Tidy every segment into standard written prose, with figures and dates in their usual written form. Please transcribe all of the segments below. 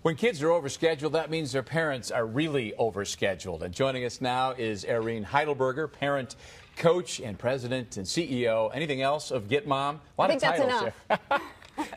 When kids are overscheduled, that means their parents are really overscheduled. And joining us now is Eirene Heidelberger, parent, coach, and president and CEO. Anything else of GIT Mom? A lot I think of titles that's enough.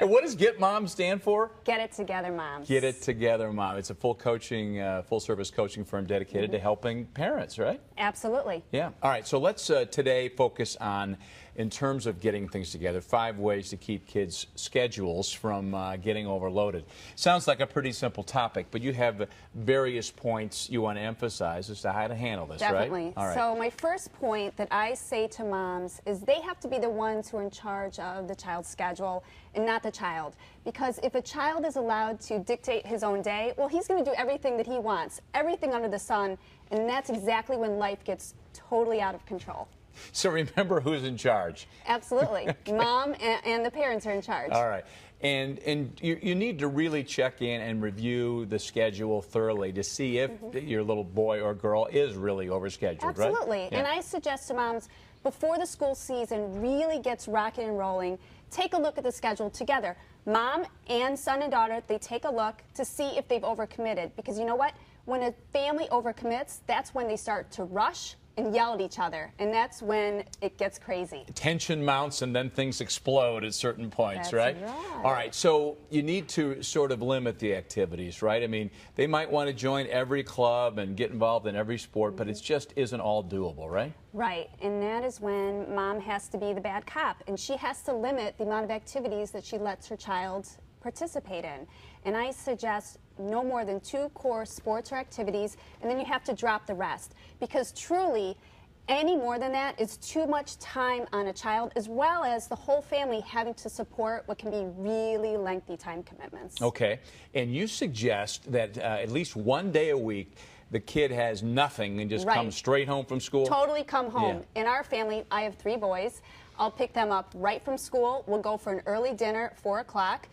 And what does GIT Mom stand for? Get It Together Moms. Get It Together Mom. It's a full-service coaching firm dedicated to helping parents, right? Absolutely. Yeah. All right. So let's today focus on, in terms of getting things together, 5 ways to keep kids' schedules from getting overloaded. Sounds like a pretty simple topic, but you have various points you want to emphasize as to how to handle this, Definitely. right? All right. So my first point that I say to moms is they have to be the ones who are in charge of the child's schedule and not the child. Because if a child is allowed to dictate his own day, well, he's going to do everything that he wants, everything under the sun, and that's exactly when life gets totally out of control. So remember who's in charge. Absolutely. Okay. Mom and the parents are in charge. All right. And you need to really check in and review the schedule thoroughly to see if your little boy or girl is really overscheduled, right? Absolutely. Yeah. And I suggest to moms, before the school season really gets rocking and rolling, take a look at the schedule together. Mom and son and daughter, they take a look to see if they've overcommitted. Because you know what? When a family overcommits, that's when they start to rush and yell at each other, and that's when it gets crazy. Tension mounts and then things explode at certain points, That's right? right. All right, so you need to sort of limit the activities, right? I mean, they might want to join every club and get involved in every sport, but it just isn't all doable, right? Right, and that is when mom has to be the bad cop, and she has to limit the amount of activities that she lets her child participate in. And I suggest no more than 2 core sports or activities, and then you have to drop the rest. Because truly, any more than that is too much time on a child, as well as the whole family having to support what can be really lengthy time commitments. Okay, and you suggest that at least 1 day a week, the kid has nothing and just comes straight home from school? Totally come home. Yeah. In our family, I have 3 boys. I'll pick them up right from school. We'll go for an early dinner at 4 o'clock.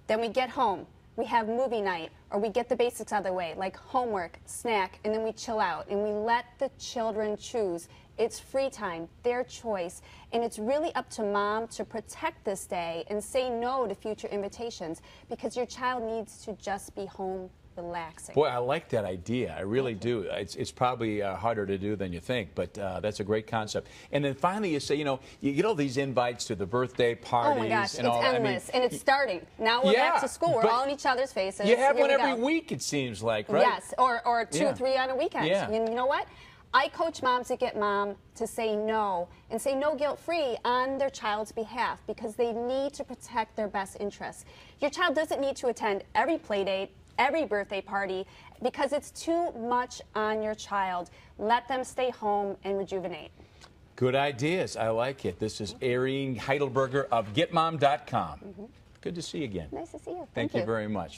Then we get home. We have movie night, or we get the basics out of the way, like homework, snack, and then we chill out, and we let the children choose. It's free time, their choice, and it's really up to mom to protect this day and say no to future invitations, because your child needs to just be home relaxing. Boy, I like that idea. I really do. It's probably harder to do than you think, but that's a great concept. And then finally you say, you know, you get all these invites to the birthday parties. Oh my gosh, and it's all endless, I mean, and it's starting. Now we're back to school. We're all in each other's faces. You have Here one we every go. week, it seems like, right? Yes, or 2 or 3 on a weekend. Yeah. And you know what? I coach moms at Get Mom to say no, and say no guilt-free on their child's behalf, because they need to protect their best interests. Your child doesn't need to attend every play date, every birthday party, because it's too much on your child. Let them stay home and rejuvenate. Good ideas. I like it. This is Eirene Heidelberger of GitMom.com. Good to see you again. Nice to see you. Thank you very much.